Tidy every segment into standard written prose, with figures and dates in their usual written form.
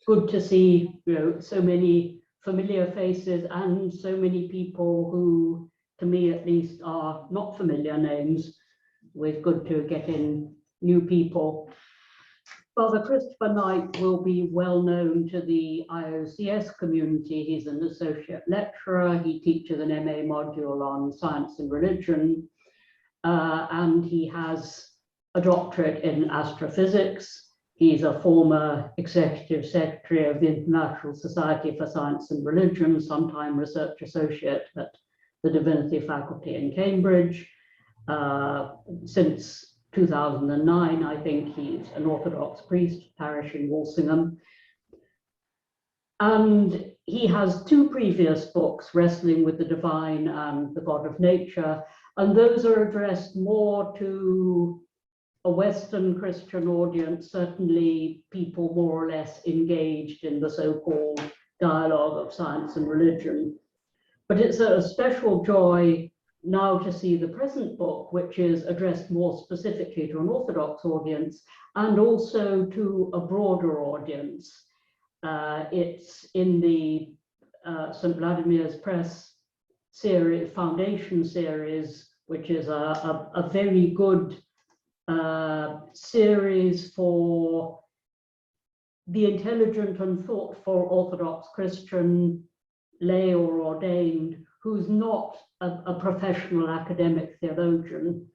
good to see, so many familiar faces and so many people who, to me at least, are not familiar names. It's good to get in new people. Father Christopher Knight will be well known to the IOCS community. He's an associate lecturer. He teaches an MA module on science and religion, and he has a doctorate in astrophysics. He's a former executive secretary of the International Society for Science and Religion, sometime research associate at the Divinity Faculty in Cambridge. Since 2009, I think he's an Orthodox priest, parish in Walsingham. And he has two previous books, Wrestling with the Divine and The God of Nature, and those are addressed more to a Western Christian audience, certainly people more or less engaged in the so-called dialogue of science and religion. But it's a special joy now to see the present book, which is addressed more specifically to an Orthodox audience and also to a broader audience. It's in the St. Vladimir's Press series, Foundation series, which is a very good series for the intelligent and thoughtful Orthodox Christian, lay or ordained, who's not a professional academic theologian,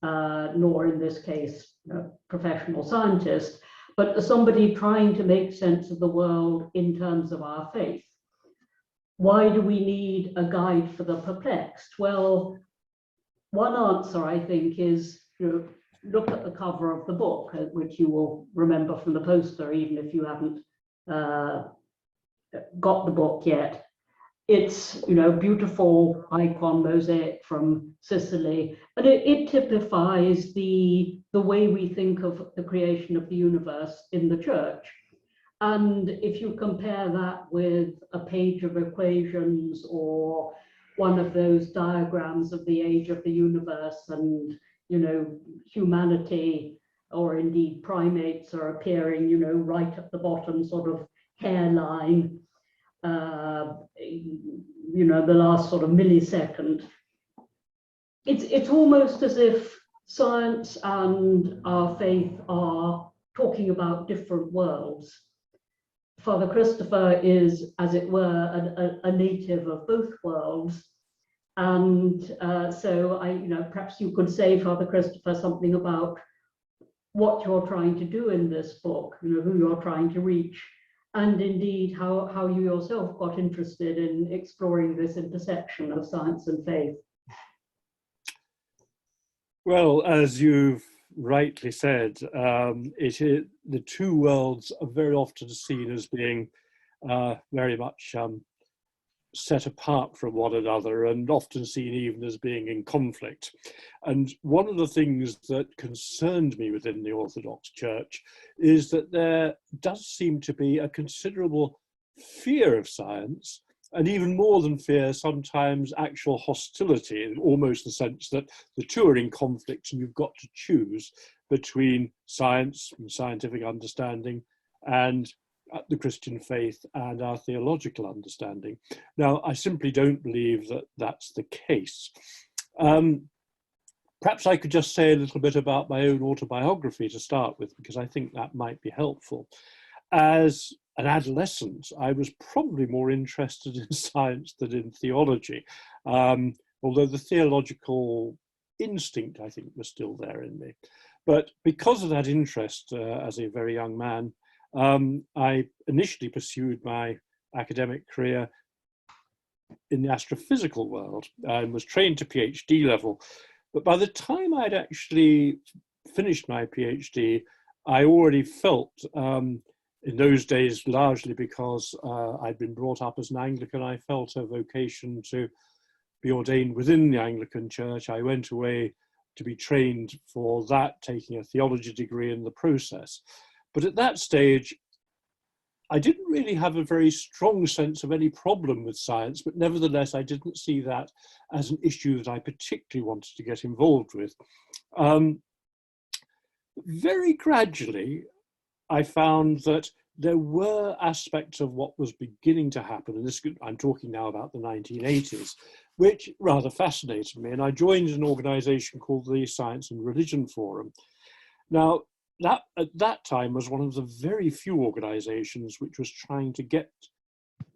nor in this case a professional scientist, but somebody trying to make sense of the world in terms of our faith. Why do we need a guide for the perplexed? Well, one answer, I think, is look at the cover of the book, which you will remember from the poster, even if you haven't got the book yet. It's, beautiful icon mosaic from Sicily, and it typifies the way we think of the creation of the universe in the church. And if you compare that with a page of equations or one of those diagrams of the age of the universe, and, humanity or indeed primates are appearing, right at the bottom, sort of hairline, the last sort of millisecond. It's almost as if science and our faith are talking about different worlds. Father Christopher is, as it were, a native of both worlds. And so perhaps you could say, Father Christopher, something about what you're trying to do in this book, who you're trying to reach, and indeed how you yourself got interested in exploring this intersection of science and faith. Well, as you've rightly said, the two worlds are very often seen as being very much set apart from one another, and often seen even as being in conflict. And one of the things that concerned me within the Orthodox Church is that there does seem to be a considerable fear of science, and even more than fear, sometimes actual hostility, in almost the sense that the two are in conflict and you've got to choose between science and scientific understanding and the Christian faith and our theological understanding. Now, I simply don't believe that that's the case. Perhaps I could just say a little bit about my own autobiography to start with, because I think that might be helpful. As an adolescent, I was probably more interested in science than in theology, although the theological instinct, I think, was still there in me. But because of that interest as a very young man, I initially pursued my academic career in the astrophysical world and was trained to PhD level. But by the time I'd actually finished my PhD, I already felt, in those days, largely because I'd been brought up as an Anglican, I felt a vocation to be ordained within the Anglican Church. I went away to be trained for that, taking a theology degree in the process. But at that stage, I didn't really have a very strong sense of any problem with science, but nevertheless, I didn't see that as an issue that I particularly wanted to get involved with. Very gradually, I found that there were aspects of what was beginning to happen, and this, I'm talking now about the 1980s, which rather fascinated me. And I joined an organization called the Science and Religion Forum. Now, that at that time was one of the very few organizations which was trying to get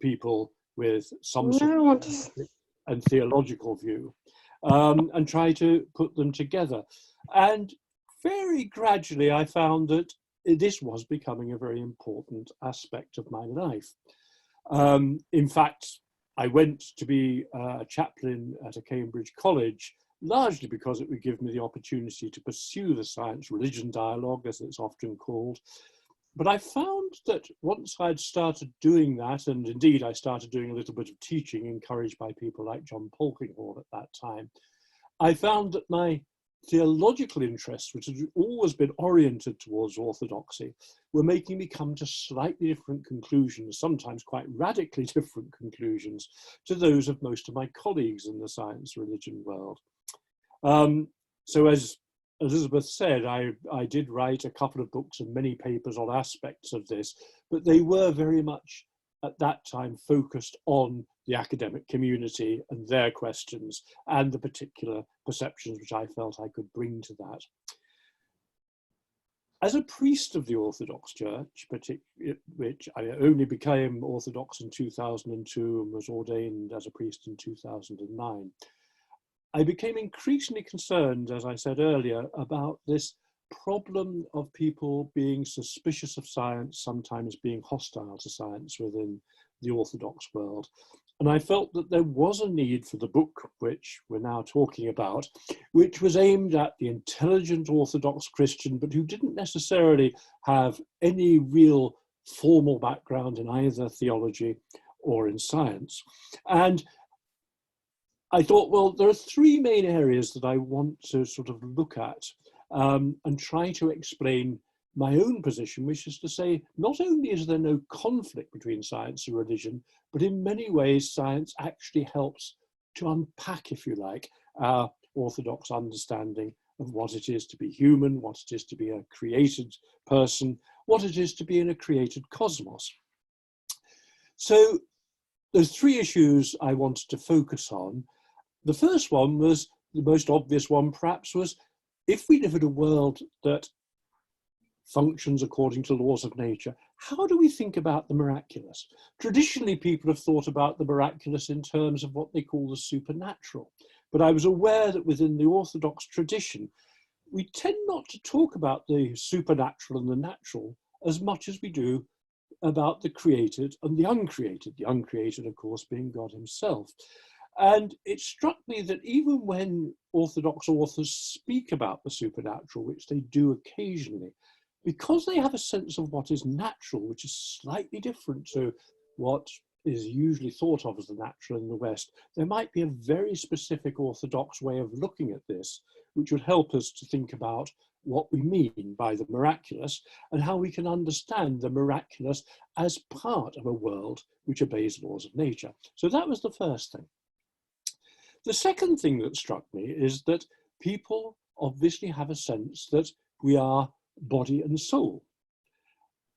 people with some sort of scientific and theological view and try to put them together. And very gradually, I found that this was becoming a very important aspect of my life. In fact, I went to be a chaplain at a Cambridge college, largely because it would give me the opportunity to pursue the science-religion dialogue, as it's often called. But I found that once I'd started doing that, and indeed I started doing a little bit of teaching, encouraged by people like John Polkinghorne at that time, I found that my theological interests, which had always been oriented towards orthodoxy, were making me come to slightly different conclusions, sometimes quite radically different conclusions to those of most of my colleagues in the science religion world. So as Elizabeth said, I did write a couple of books and many papers on aspects of this, but they were very much at that time focused on the academic community and their questions and the particular perceptions which I felt I could bring to that. As a priest of the Orthodox Church, which I only became Orthodox in 2002 and was ordained as a priest in 2009, I became increasingly concerned, as I said earlier, about this problem of people being suspicious of science, sometimes being hostile to science within the Orthodox world. And I felt that there was a need for the book, which we're now talking about, which was aimed at the intelligent Orthodox Christian, but who didn't necessarily have any real formal background in either theology or in science. And I thought, well, there are three main areas that I want to sort of look at and try to explain my own position, which is to say, not only is there no conflict between science and religion, but in many ways, science actually helps to unpack, if you like, our Orthodox understanding of what it is to be human, what it is to be a created person, what it is to be in a created cosmos. So there's three issues I wanted to focus on. The first one was, the most obvious one perhaps, was if we live in a world that functions according to laws of nature, how do we think about the miraculous? Traditionally, people have thought about the miraculous in terms of what they call the supernatural. But I was aware that within the Orthodox tradition, we tend not to talk about the supernatural and the natural as much as we do about the created and the uncreated, of course, being God himself. And it struck me that even when Orthodox authors speak about the supernatural, which they do occasionally, because they have a sense of what is natural, which is slightly different to what is usually thought of as the natural in the West, there might be a very specific Orthodox way of looking at this, which would help us to think about what we mean by the miraculous and how we can understand the miraculous as part of a world which obeys the laws of nature. So that was the first thing. The second thing that struck me is that people obviously have a sense that we are body and soul.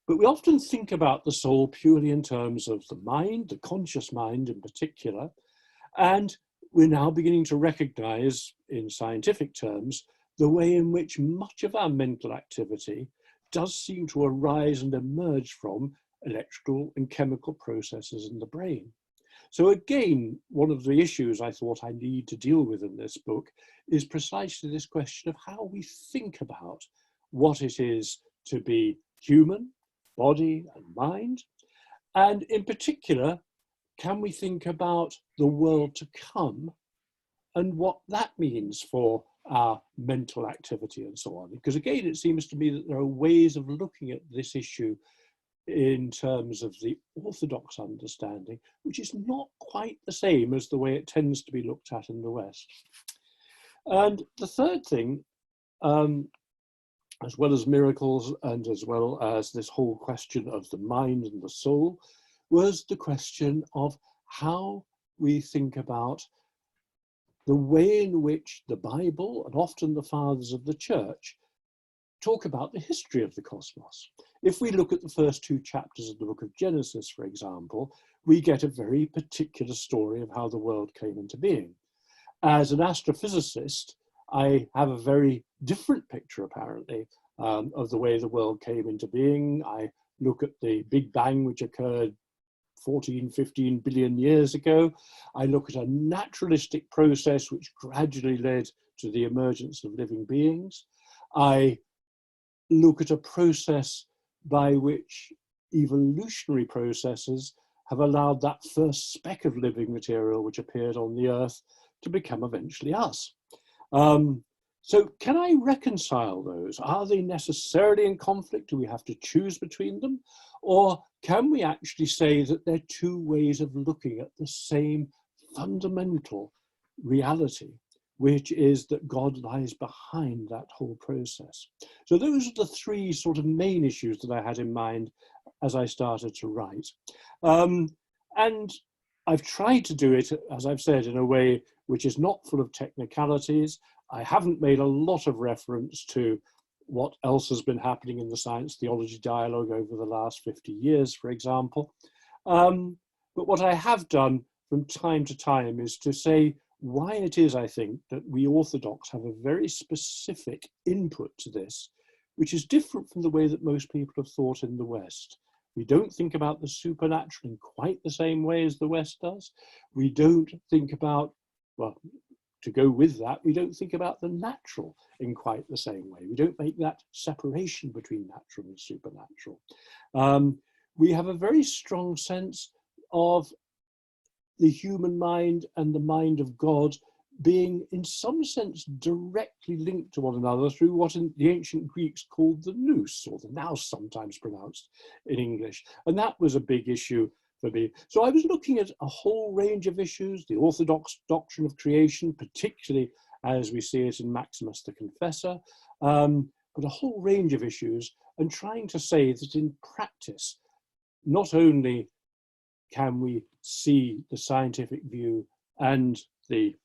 But we often think about the soul purely in terms of the mind, the conscious mind in particular, and we're now beginning to recognize, in scientific terms, the way in which much of our mental activity does seem to arise and emerge from electrical and chemical processes in the brain. So again, one of the issues I thought I need to deal with in this book is precisely this question of how we think about what it is to be human, body and mind. And in particular, can we think about the world to come and what that means for our mental activity and so on? Because again, it seems to me that there are ways of looking at this issue in terms of the Orthodox understanding, which is not quite the same as the way it tends to be looked at in the West. And the third thing, as well as miracles and as well as this whole question of the mind and the soul, was the question of how we think about the way in which the Bible and often the fathers of the church talk about the history of the cosmos. If we look at the first 2 chapters of the book of Genesis, for example, we get a very particular story of how the world came into being. As an astrophysicist, I have a very different picture, apparently, of the way the world came into being. I look at the Big Bang, which occurred 14, 15 billion years ago. I look at a naturalistic process which gradually led to the emergence of living beings. I look at a process by which evolutionary processes have allowed that first speck of living material which appeared on the earth to become eventually us. So can I reconcile those? Are they necessarily in conflict? Do we have to choose between them? Or can we actually say that they're 2 ways of looking at the same fundamental reality, which is that God lies behind that whole process? So those are the 3 sort of main issues that I had in mind as I started to write. And I've tried to do it, as I've said, in a way which is not full of technicalities. I haven't made a lot of reference to what else has been happening in the science theology dialogue over the last 50 years, for example. But what I have done from time to time is to say why it is, I think, that we Orthodox have a very specific input to this, which is different from the way that most people have thought in the West. We don't think about the supernatural in quite the same way as the West does. We don't think about, well, to go with that, we don't think about the natural in quite the same way. We don't make that separation between natural and supernatural. We have a very strong sense of the human mind and the mind of God being in some sense directly linked to one another through what in the ancient Greeks called the nous, or the nous sometimes pronounced in English. And that was a big issue for me. So I was looking at a whole range of issues, the Orthodox doctrine of creation, particularly as we see it in Maximus the Confessor, but a whole range of issues, and trying to say that in practice, not only can we see the scientific view and the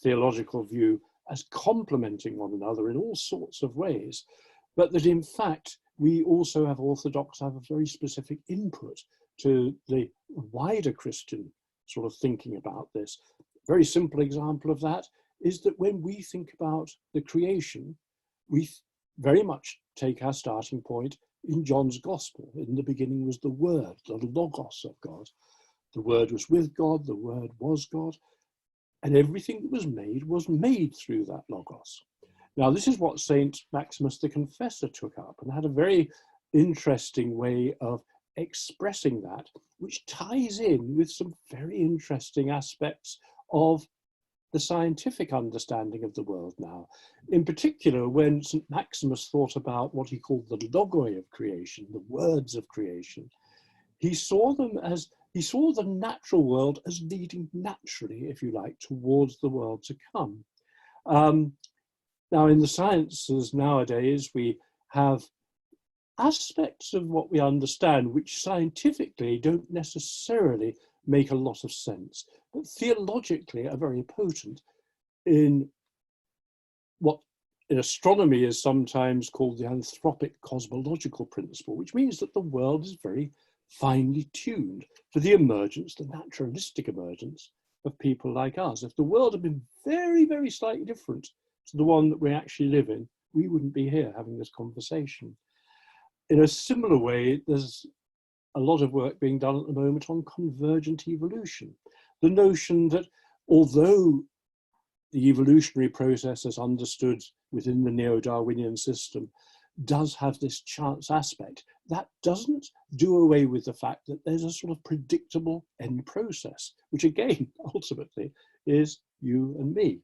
theological view as complementing one another in all sorts of ways, but that in fact we also have Orthodox have a very specific input to the wider Christian sort of thinking about this. A very simple example of that is that when we think about the creation, we very much take our starting point in John's Gospel. In the beginning was the Word, the Logos of God. The Word was with God, the Word was God, and everything that was made through that Logos. Now, this is what Saint Maximus the Confessor took up and had a very interesting way of expressing that, which ties in with some very interesting aspects of the scientific understanding of the world now. In particular, when St. Maximus thought about what he called the logoi of creation, the words of creation, he saw the natural world as leading naturally, if you like, towards the world to come. Now, in the sciences nowadays, we have aspects of what we understand which scientifically don't necessarily make a lot of sense, but theologically are very potent in what in astronomy is sometimes called the anthropic cosmological principle, which means that the world is very finely tuned for the emergence, the naturalistic emergence of people like us. If the world had been very, very slightly different to the one that we actually live in, we wouldn't be here having this conversation. In a similar way, there's a lot of work being done at the moment on convergent evolution. The notion that although the evolutionary process as understood within the neo-Darwinian system does have this chance aspect, that doesn't do away with the fact that there's a sort of predictable end process, which again, ultimately, is you and me.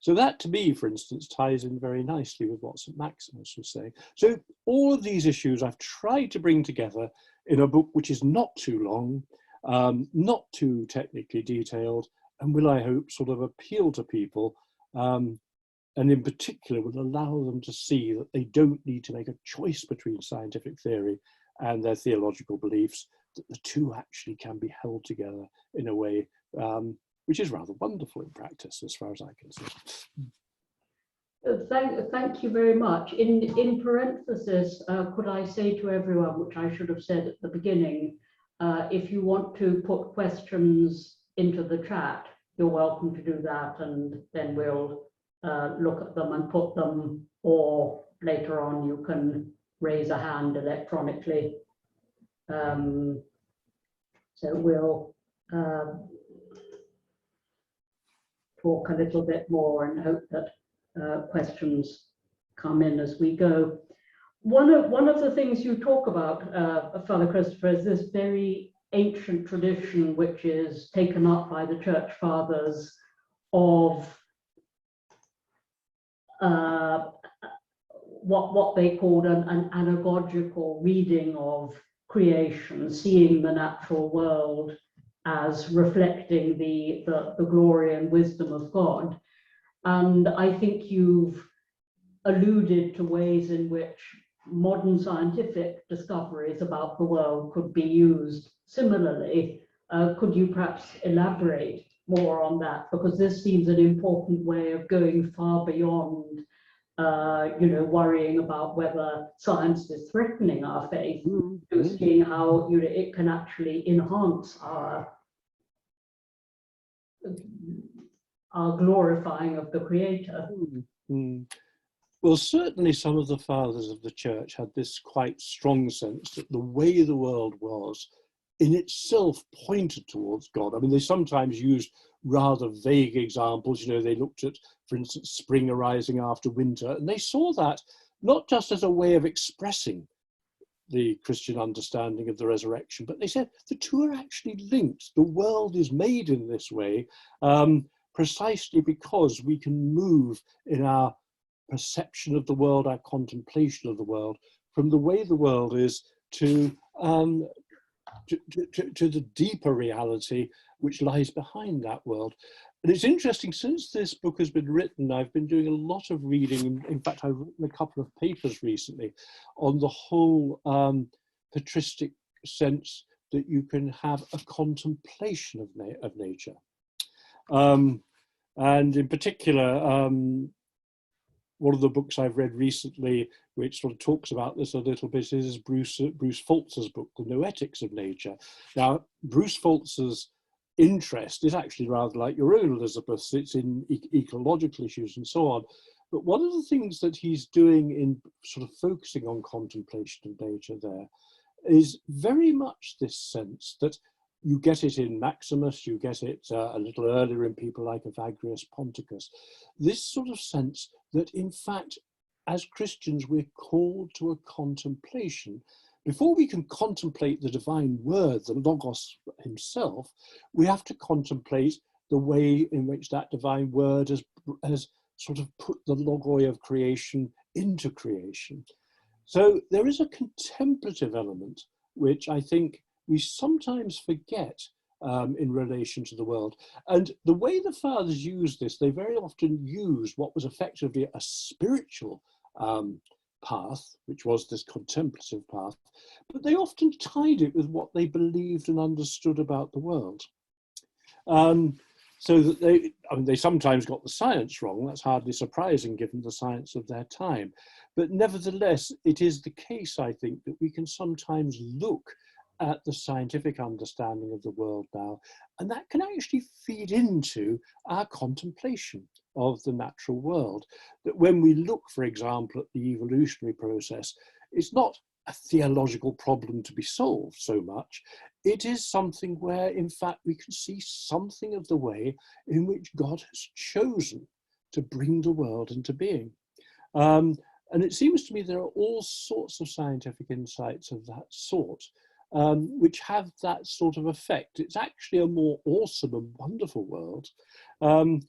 So that to me, for instance, ties in very nicely with what St. Maximus was saying. So all of these issues I've tried to bring together in a book which is not too long, not too technically detailed, and will, I hope, sort of appeal to people, and in particular will allow them to see that they don't need to make a choice between scientific theory and their theological beliefs, that the two actually can be held together in a way which is rather wonderful in practice, as far as I can see. Thank you very much. In parenthesis, could I say to everyone, which I should have said at the beginning, if you want to put questions into the chat, you're welcome to do that, and then we'll look at them and put them, or later on you can raise a hand electronically. So we'll talk a little bit more and hope that questions come in as we go. One of the things you talk about, Father Christopher, is this very ancient tradition which is taken up by the Church Fathers of what they called an anagogical reading of creation, seeing the natural world as reflecting the glory and wisdom of God. And I think you've alluded to ways in which modern scientific discoveries about the world could be used similarly. Could you perhaps elaborate more on that? Because this seems an important way of going far beyond worrying about whether science is threatening our faith, to seeing how it can actually enhance our glorifying of the Creator. Well, certainly some of the fathers of the church had this quite strong sense that the way the world was in itself pointed towards God. I mean, they sometimes used rather vague examples. They looked at, for instance, spring arising after winter, and they saw that not just as a way of expressing the Christian understanding of the resurrection, but they said the two are actually linked. The world is made in this way precisely because we can move in our perception of the world, our contemplation of the world, from the way the world is to the deeper reality which lies behind that world. And it's interesting, since this book has been written, I've been doing a lot of reading. In fact, I've written a couple of papers recently on the whole patristic sense that you can have a contemplation of nature. And in particular, one of the books I've read recently, which sort of talks about this a little bit, is Bruce Foltz's book, The Noetics of Nature. Now, Bruce Foltz's interest is actually rather like your own, Elizabeth. It's in ecological issues and so on. But one of the things that he's doing in sort of focusing on contemplation of nature there is very much this sense that you get it in Maximus, you get it a little earlier in people like Evagrius Ponticus, this sort of sense that in fact, as Christians, we're called to a contemplation. Before we can contemplate the divine word, the Logos himself, we have to contemplate the way in which that divine word has sort of put the logoi of creation into creation. So there is a contemplative element, which I think we sometimes forget in relation to the world. And the way the fathers use this, they very often used what was effectively a spiritual path, which was this contemplative path, but they often tied it with what they believed and understood about the world. So that they sometimes got the science wrong. That's hardly surprising given the science of their time. But nevertheless, it is the case, I think, that we can sometimes look at the scientific understanding of the world now, and that can actually feed into our contemplation of the natural world. That when we look, for example, at the evolutionary process, it's not a theological problem to be solved so much. It is something where, in fact, we can see something of the way in which God has chosen to bring the world into being. And it seems to me there are all sorts of scientific insights of that sort, which have that sort of effect. It's actually a more awesome and wonderful world than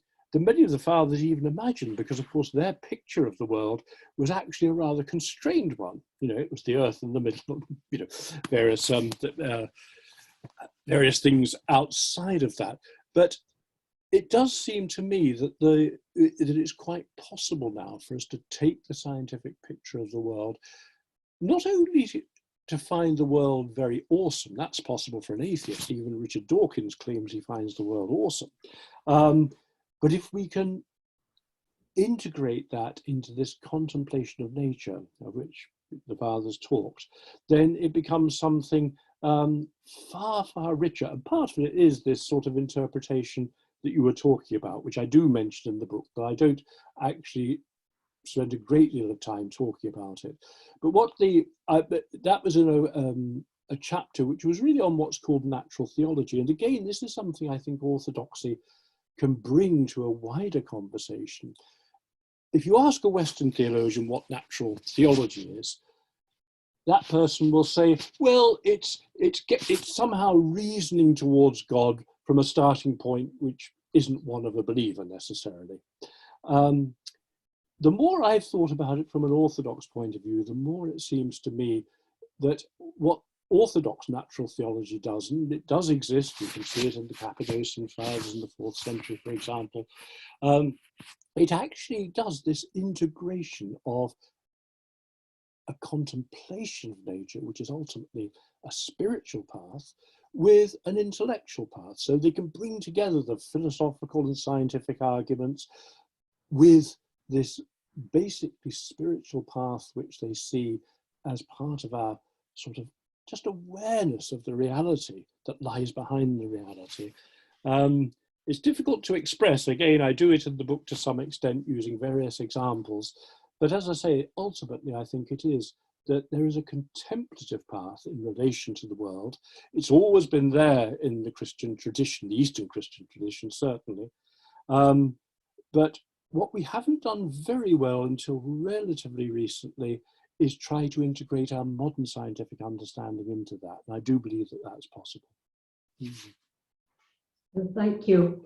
many of the fathers even imagined, because of course their picture of the world was actually a rather constrained one. It was the earth in the middle, various things outside of that. But it does seem to me that that it's quite possible now for us to take the scientific picture of the world, not only to find the world very awesome. That's possible for an atheist. Even Richard Dawkins claims he finds the world awesome. But if we can integrate that into this contemplation of nature, of which the fathers talked, then it becomes something far, far richer. And part of it is this sort of interpretation that you were talking about, which I do mention in the book, but I don't actually spend a great deal of time talking about it. But what that was in a chapter which was really on what's called natural theology. And again, this is something I think orthodoxy can bring to a wider conversation. If you ask a Western theologian what natural theology is, that person will say, well, it's somehow reasoning towards God from a starting point which isn't one of a believer necessarily. The more I've thought about it from an Orthodox point of view, the more it seems to me that what Orthodox natural theology does, and it does exist, you can see it in the Cappadocian Fathers in the 4th century, for example, it actually does this integration of a contemplation of nature, which is ultimately a spiritual path, with an intellectual path. So they can bring together the philosophical and scientific arguments with this basically spiritual path, which they see as part of our sort of just awareness of the reality that lies behind the reality. It's difficult to express. Again, I do it in the book to some extent using various examples. But as I say, ultimately, I think it is that there is a contemplative path in relation to the world. It's always been there in the Christian tradition, the Eastern Christian tradition, certainly. But what we haven't done very well until relatively recently is try to integrate our modern scientific understanding into that. And I do believe that that's possible. Thank you.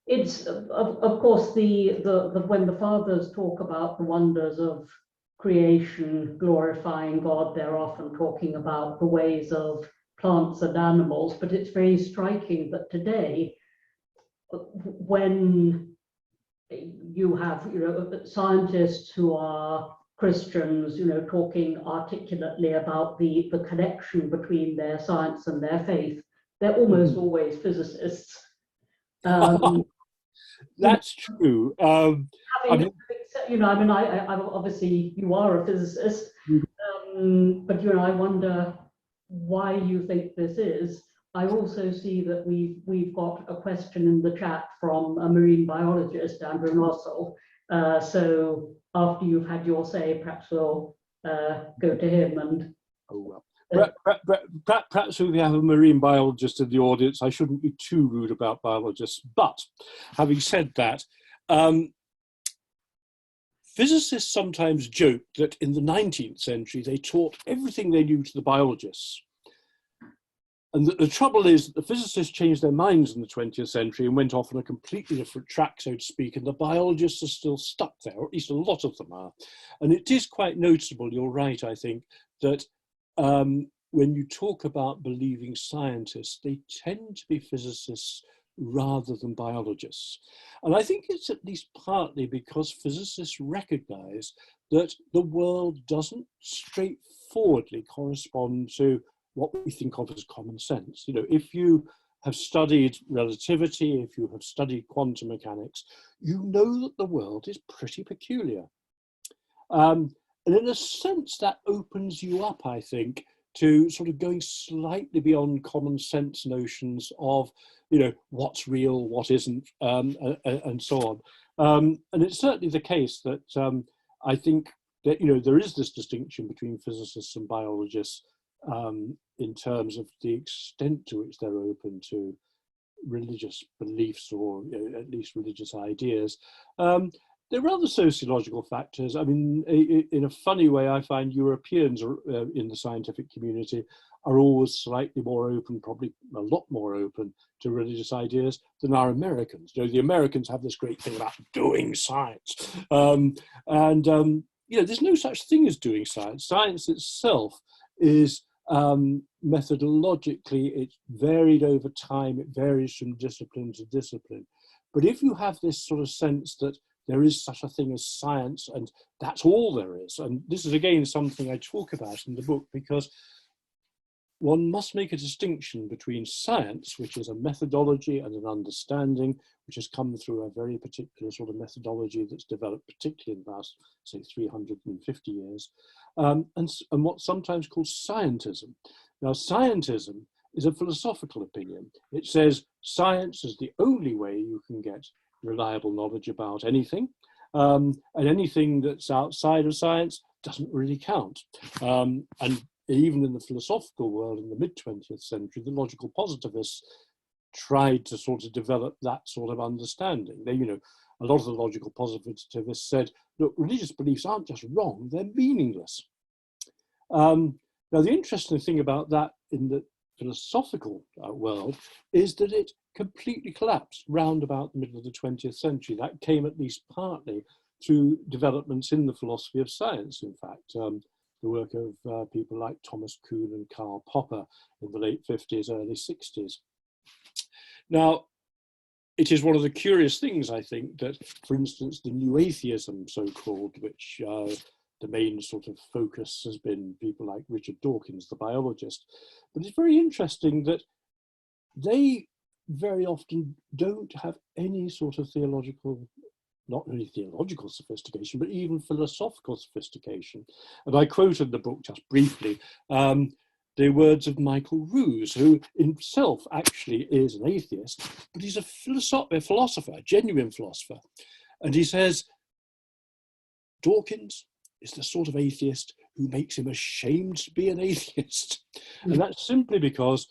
It's of course when the fathers talk about the wonders of creation, glorifying God, they're often talking about the ways of plants and animals. But it's very striking that today, when you have scientists who are Christians, talking articulately about the connection between their science and their faith, they're almost always physicists. That's true. Obviously, you are a physicist, but I wonder why you think this is. I also see that we've got a question in the chat from a marine biologist, Andrew Nossel. So after you've had your say, perhaps we'll go to him and. Oh, well. Perhaps if we have a marine biologist in the audience, I shouldn't be too rude about biologists. But having said that, physicists sometimes joke that in the 19th century, they taught everything they knew to the biologists. And the trouble is that the physicists changed their minds in the 20th century and went off on a completely different track, so to speak, and the biologists are still stuck there, or at least a lot of them are. And it is quite noticeable, you're right, I think, that when you talk about believing scientists, they tend to be physicists rather than biologists. And I think it's at least partly because physicists recognize that the world doesn't straightforwardly correspond to what we think of as common sense. If you have studied relativity, if you have studied quantum mechanics, you know that the world is pretty peculiar. And in a sense, that opens you up, I think, to sort of going slightly beyond common sense notions of, what's real, what isn't, and so on. And it's certainly the case that I think that, there is this distinction between physicists and biologists in terms of the extent to which they're open to religious beliefs or at least religious ideas. There are other sociological factors. I mean, in a funny way, I find Europeans in the scientific community are always slightly more open, probably a lot more open to religious ideas than our Americans. The Americans have this great thing about doing science. There's no such thing as doing science. Science itself is methodologically, it's varied over time. It varies from discipline to discipline. But if you have this sort of sense that there is such a thing as science and that's all there is, and this is again something I talk about in the book, because one must make a distinction between science, which is a methodology and an understanding, which has come through a very particular sort of methodology that's developed particularly in the last, say, 350 years, and what's sometimes called scientism. Now, scientism is a philosophical opinion. It says science is the only way you can get reliable knowledge about anything, and anything that's outside of science doesn't really count. And even in the philosophical world in the mid-20th century, the logical positivists tried to sort of develop that sort of understanding. They, a lot of the logical positivists said, look, religious beliefs aren't just wrong, they're meaningless. Now, the interesting thing about that in the philosophical world is that it completely collapsed round about the middle of the 20th century. That came at least partly through developments in the philosophy of science, in fact. The work of people like Thomas Kuhn and Karl Popper in the late 50s, early 60s. Now, it is one of the curious things, I think, that, for instance, the new atheism, so-called, which the main sort of focus has been people like Richard Dawkins, the biologist. But it's very interesting that they very often don't have any sort of theological, not only theological sophistication, but even philosophical sophistication. And I quote in the book, just briefly, the words of Michael Ruse, who himself actually is an atheist, but he's a philosopher, a genuine philosopher. And he says, Dawkins is the sort of atheist who makes him ashamed to be an atheist. And that's simply because,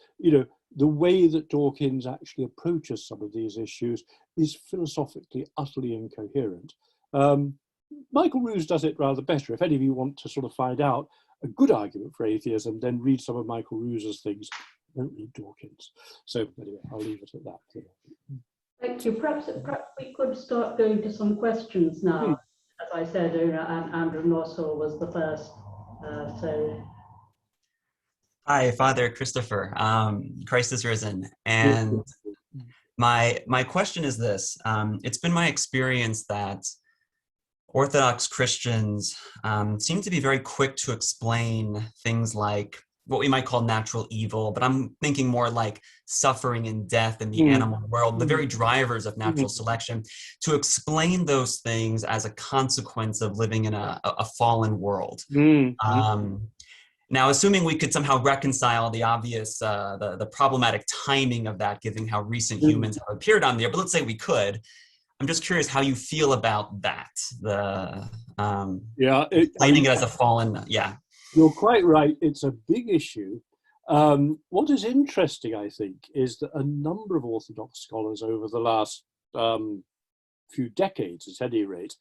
the way that Dawkins actually approaches some of these issues is philosophically utterly incoherent. Michael Ruse does it rather better. If any of you want to sort of find out a good argument for atheism, then read some of Michael Ruse's things. Don't read Dawkins. So anyway, I'll leave it at that. Thank you. Perhaps we could start going to some questions now. As I said, Andrew Norsall was the first. Hi, Father Christopher. Christ is risen. And my question is this. It's been my experience that Orthodox Christians seem to be very quick to explain things like what we might call natural evil, but I'm thinking more like suffering and death in the animal world, the very drivers of natural selection, to explain those things as a consequence of living in a fallen world. Now, assuming we could somehow reconcile the obvious, the problematic timing of that, given how recent humans have appeared on there, but let's say we could, I'm just curious how you feel about that. Explaining it as a fallen, You're quite right. It's a big issue. What is interesting, I think, is that a number of Orthodox scholars over the last few decades, at any rate,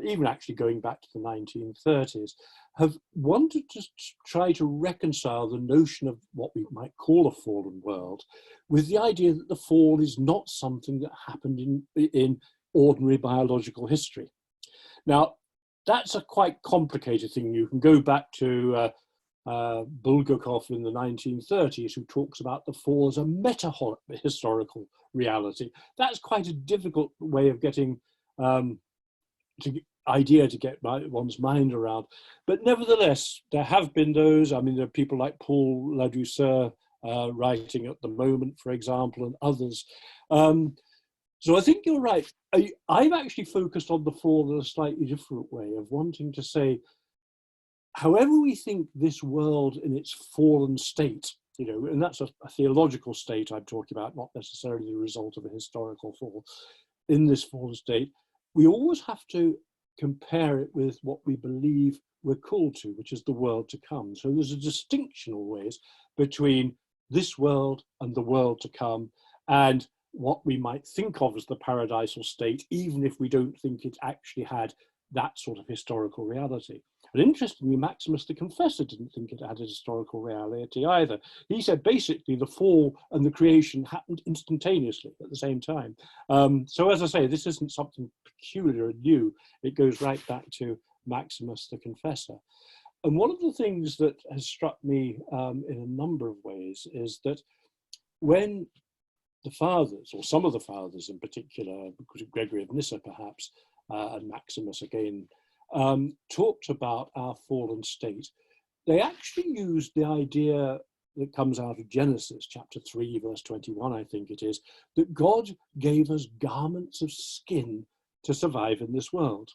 even actually going back to the 1930s, have wanted to try to reconcile the notion of what we might call a fallen world with the idea that the fall is not something that happened in ordinary biological history. Now, that's a quite complicated thing. You can go back to Bulgakov in the 1930s, who talks about the fall as a meta-historical reality. That's quite a difficult way of getting idea to get one's mind around. But nevertheless, there have been those. I mean, there are people like Paul Ladouceur writing at the moment, for example, and others. So I think you're right. I've actually focused on the fall in a slightly different way of wanting to say, however we think this world in its fallen state, and that's a theological state I'm talking about, not necessarily the result of a historical fall, in this fallen state, we always have to compare it with what we believe we're called to, which is the world to come. So there's a distinction always between this world and the world to come, and what we might think of as the paradisal state, even if we don't think it actually had that sort of historical reality. And interestingly, Maximus the Confessor didn't think it had a historical reality either. He said basically the fall and the creation happened instantaneously at the same time. So as I say, this isn't something peculiar and new. It goes right back to Maximus the Confessor. And one of the things that has struck me in a number of ways is that when the fathers, or some of the fathers in particular, Gregory of Nyssa perhaps, and Maximus again, talked about our fallen state, they actually used the idea that comes out of Genesis chapter 3, verse 21, I think it is, that God gave us garments of skin to survive in this world.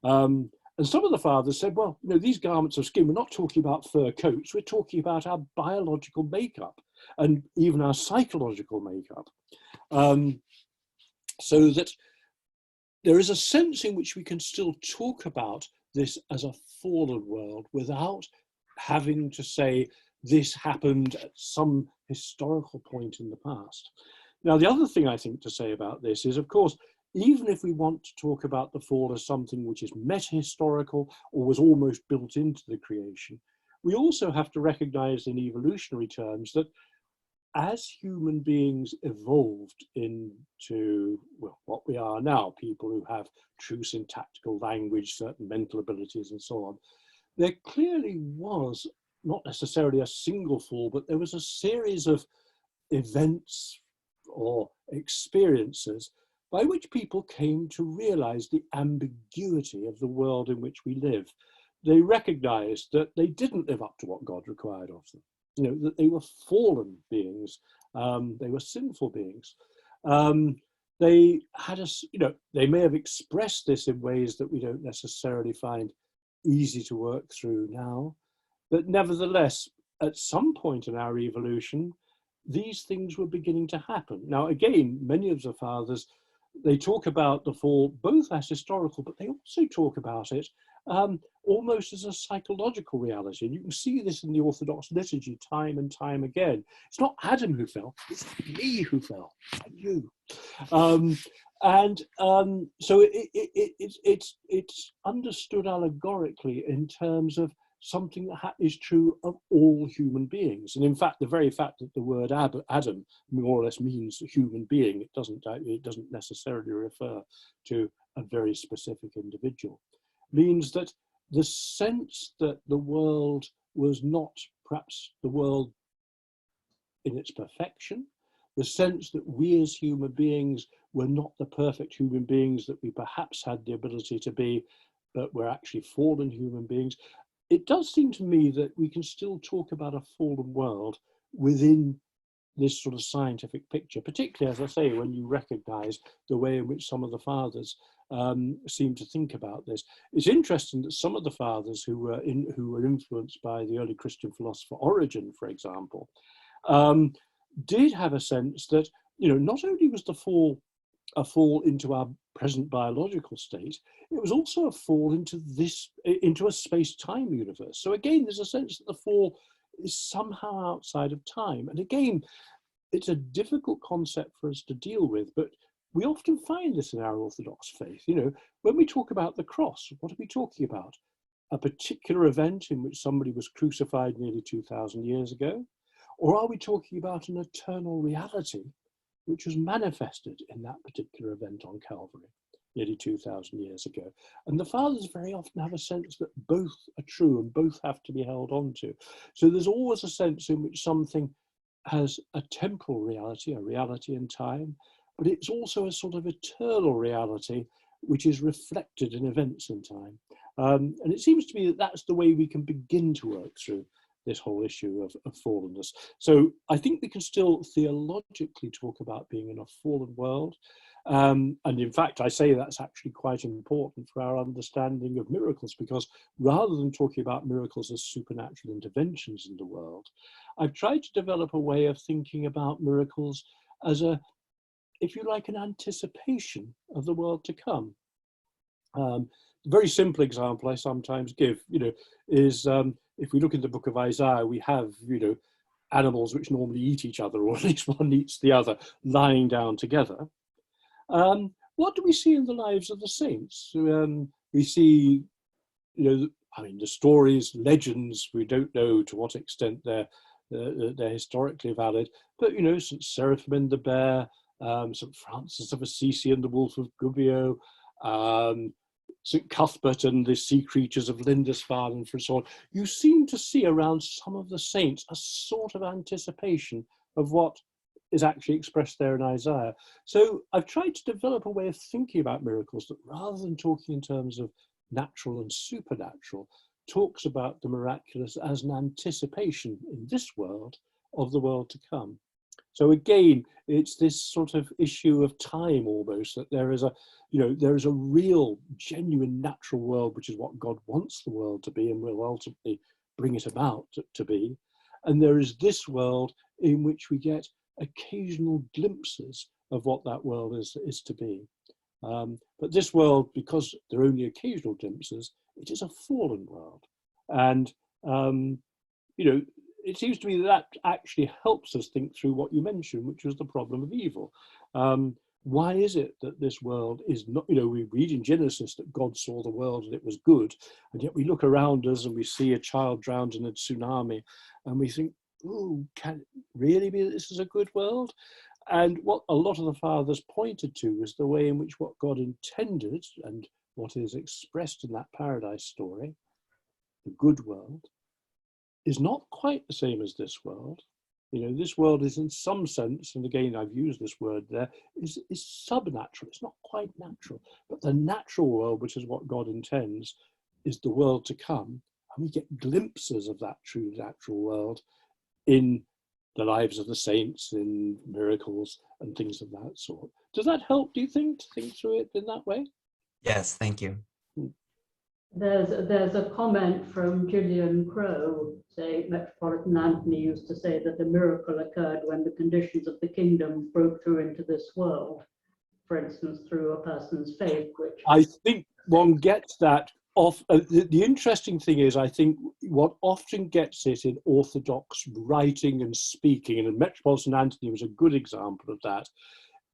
And some of the fathers said, well, you know, these garments of skin, we're not talking about fur coats, we're talking about our biological makeup and even our psychological makeup. So that there is a sense in which we can still talk about this as a fallen world without having to say this happened at some historical point in the past. Now, the other thing I think to say about this is, of course, even if we want to talk about the fall as something which is meta-historical or was almost built into the creation, we also have to recognize in evolutionary terms that as human beings evolved into, well, what we are now, people who have true syntactical language, certain mental abilities and so on, there clearly was not necessarily a single fall, but there was a series of events or experiences by which people came to realize the ambiguity of the world in which we live. They recognized that they didn't live up to what God required of them. You know, that they were fallen beings, they were sinful beings. They had you know, they may have expressed this in ways that we don't necessarily find easy to work through now, but nevertheless, at some point in our evolution, these things were beginning to happen. Now, again, many of the fathers, they talk about the fall both as historical, but they also talk about it almost as a psychological reality. And you can see this in the Orthodox liturgy time and time again. It's not Adam who fell, it's me who fell, and you. So it's understood allegorically in terms of something that is true of all human beings. And in fact, the very fact that the word Adam more or less means human being, it doesn't necessarily refer to a very specific individual, means that the sense that the world was not perhaps the world in its perfection, the sense that we as human beings were not the perfect human beings that we perhaps had the ability to be, but we're actually fallen human beings. It does seem to me that we can still talk about a fallen world within this sort of scientific picture, particularly, as I say, when you recognize the way in which some of the fathers seem to think about this. It's interesting that some of the fathers who were influenced by the early Christian philosopher Origen, for example, did have a sense that, you know, not only was the fall a fall into our present biological state, it was also a fall into a space-time universe. So again, there's a sense that the fall is somehow outside of time. And again, it's a difficult concept for us to deal with, but we often find this in our Orthodox faith. You know, when we talk about the cross, what are we talking about? A particular event in which somebody was crucified nearly 2,000 years ago? Or are we talking about an eternal reality which was manifested in that particular event on Calvary nearly 2,000 years ago? And the fathers very often have a sense that both are true and both have to be held on to. So there's always a sense in which something has a temporal reality, a reality in time, but it's also a sort of eternal reality which is reflected in events in time. And it seems to me that that's the way we can begin to work through this whole issue of fallenness. So I think we can still theologically talk about being in a fallen world. And in fact, I say that's actually quite important for our understanding of miracles, because rather than talking about miracles as supernatural interventions in the world, I've tried to develop a way of thinking about miracles as a, if you like, an anticipation of the world to come. A very simple example I sometimes give, you know, is if we look in the book of Isaiah, we have, you know, animals which normally eat each other, or at least one eats the other, lying down together. What do we see in the lives of the saints? We see, you know, I mean, the stories, legends, we don't know to what extent they're historically valid, but, you know, St. Seraphim and the bear, St. Francis of Assisi and the wolf of Gubbio, St. Cuthbert and the sea creatures of Lindisfarne, and so on. You seem to see around some of the saints a sort of anticipation of what is actually expressed there in Isaiah. So I've tried to develop a way of thinking about miracles that, rather than talking in terms of natural and supernatural, talks about the miraculous as an anticipation in this world of the world to come. So again, it's this sort of issue of time almost, that there is a, there is a real, genuine natural world, which is what God wants the world to be and will ultimately bring it about to be. And there is this world in which we get occasional glimpses of what that world is to be. But this world, because there are only occasional glimpses, it is a fallen world. And, it seems to me that actually helps us think through what you mentioned, which was the problem of evil. Why is it that this world is not, we read in Genesis that God saw the world and it was good, and yet we look around us and we see a child drowned in a tsunami and we think, oh, can it really be that this is a good world? And what a lot of the fathers pointed to is the way in which what God intended and what is expressed in that paradise story, the good world, is not quite the same as this world. This world is in some sense, and again, I've used this word there, is subnatural. It's not quite natural, but the natural world, which is what God intends, is the world to come. And we get glimpses of that true natural world in the lives of the saints, in miracles and things of that sort. Does that help, do you think, to think through it in that way? Yes, thank you. There's a comment from Gillian Crowe, say Metropolitan Anthony used to say that the miracle occurred when the conditions of the kingdom broke through into this world, for instance, through a person's faith, which I think one gets that off. The interesting thing is, I think what often gets it in Orthodox writing and speaking, and Metropolitan Anthony was a good example of that,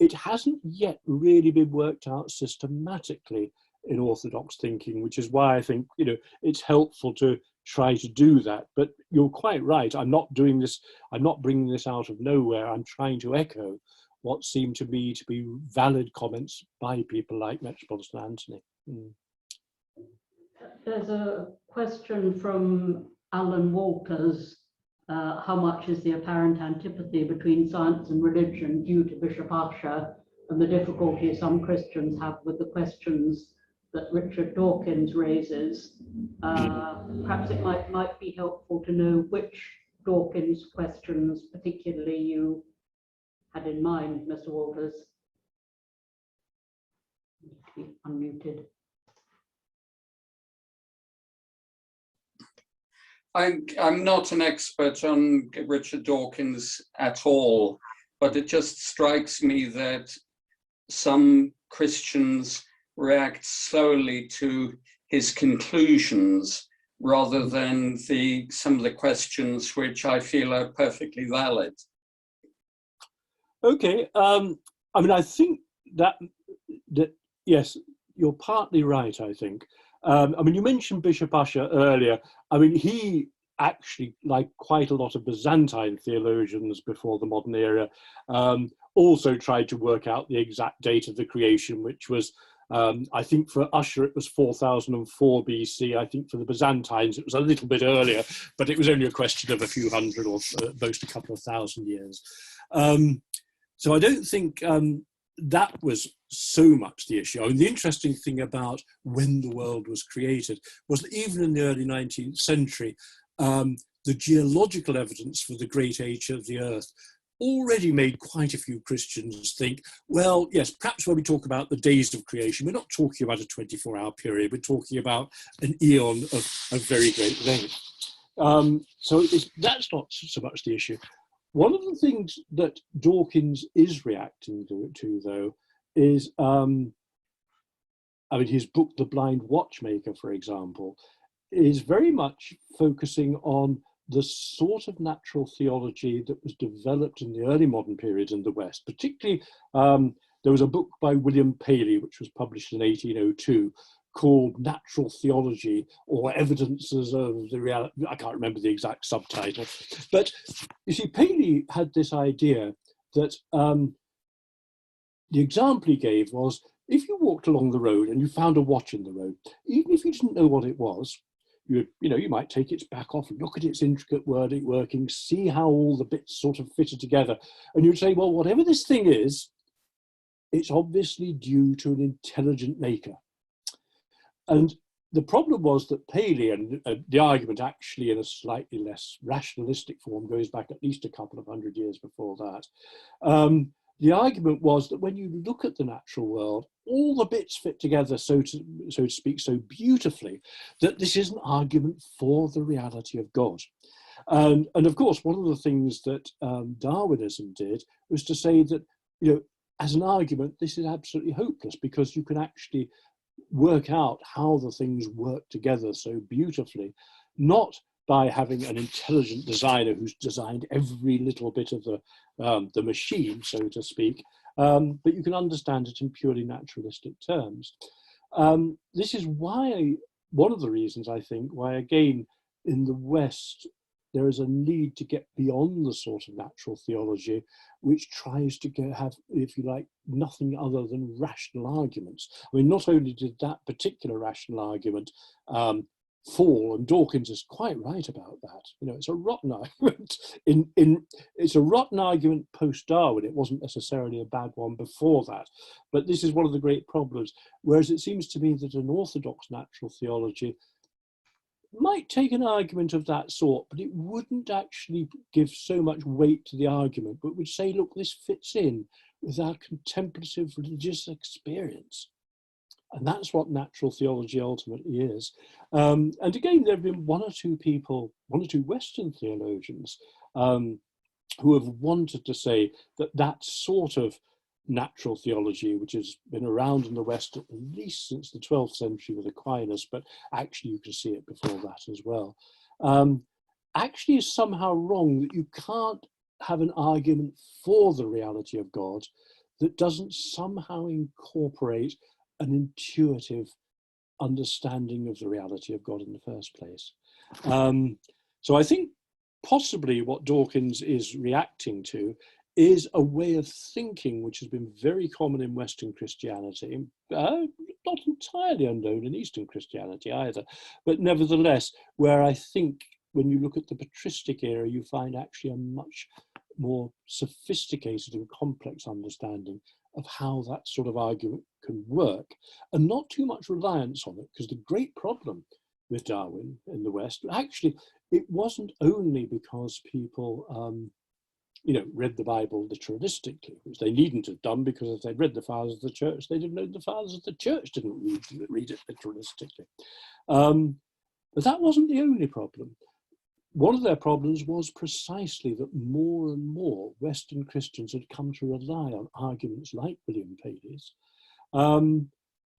it hasn't yet really been worked out systematically in Orthodox thinking, which is why I think, it's helpful to try to do that. But you're quite right. I'm not doing this. I'm not bringing this out of nowhere. I'm trying to echo what seem to me to be valid comments by people like Metropolitan Anthony. There's a question from Alan Walters. How much is the apparent antipathy between science and religion due to Bishop Ussher and the difficulty some Christians have with the questions that Richard Dawkins raises? Perhaps it might be helpful to know which Dawkins questions particularly you had in mind, Mr. Walters. Unmuted. I'm not an expert on Richard Dawkins at all, but it just strikes me that some Christians react slowly to his conclusions rather than some of the questions which I feel are perfectly valid. Okay, I think that yes, you're partly right, I think. You mentioned Bishop Ussher earlier. He actually, like quite a lot of Byzantine theologians before the modern era, also tried to work out the exact date of the creation, which was, I think for Ussher it was 4004 BC. I think for the Byzantines it was a little bit earlier, but it was only a question of a few hundred or at most a couple of thousand years. So I don't think that was so much the issue. The interesting thing about when the world was created was that even in the early 19th century, the geological evidence for the great age of the earth already made quite a few Christians think, well, yes, perhaps when we talk about the days of creation, we're not talking about a 24-hour period, we're talking about an eon of very great length. So that's not so much the issue. One of the things that Dawkins is reacting to though, is, his book, The Blind Watchmaker, for example, is very much focusing on the sort of natural theology that was developed in the early modern period in the West. Particularly, there was a book by William Paley, which was published in 1802, called Natural Theology, or Evidences of the Reality. I can't remember the exact subtitle. But you see, Paley had this idea that the example he gave was, if you walked along the road and you found a watch in the road, even if you didn't know what it was, you might take its back off, look at its intricate working, see how all the bits sort of fitted together, and you'd say, well, whatever this thing is, it's obviously due to an intelligent maker. And the problem was that Paley, and the argument actually in a slightly less rationalistic form goes back at least a couple of hundred years before that. The argument was that when you look at the natural world, all the bits fit together, so to speak, so beautifully, that this is an argument for the reality of God. And of course, one of the things that Darwinism did was to say that, as an argument, this is absolutely hopeless, because you can actually work out how the things work together so beautifully, not by having an intelligent designer who's designed every little bit of the machine, so to speak, but you can understand it in purely naturalistic terms. This is why, one of the reasons I think, why again in the West there is a need to get beyond the sort of natural theology which tries to have, if you like, nothing other than rational arguments. I mean, not only did that particular rational argument fall, and Dawkins is quite right about that. It's a rotten argument. It's a rotten argument post-Darwin. It wasn't necessarily a bad one before that. But this is one of the great problems. Whereas it seems to me that an orthodox natural theology might take an argument of that sort, but it wouldn't actually give so much weight to the argument, but would say, look, this fits in with our contemplative religious experience. And that's what natural theology ultimately is. And again, there have been one or two Western theologians who have wanted to say that that sort of natural theology, which has been around in the West at least since the 12th century with Aquinas, but actually you can see it before that as well, actually is somehow wrong, that you can't have an argument for the reality of God that doesn't somehow incorporate an intuitive understanding of the reality of God in the first place. So I think possibly what Dawkins is reacting to is a way of thinking which has been very common in Western Christianity, not entirely unknown in Eastern Christianity either, but nevertheless, where I think when you look at the patristic era, you find actually a much more sophisticated and complex understanding of how that sort of argument can work, and not too much reliance on it, because the great problem with Darwin in the West, actually, it wasn't only because people read the Bible literalistically, which they needn't have done, because if they'd read the fathers of the church, they'd have known the fathers of the church didn't read it literalistically. But that wasn't the only problem. One of their problems was precisely that more and more Western Christians had come to rely on arguments like William Paley's,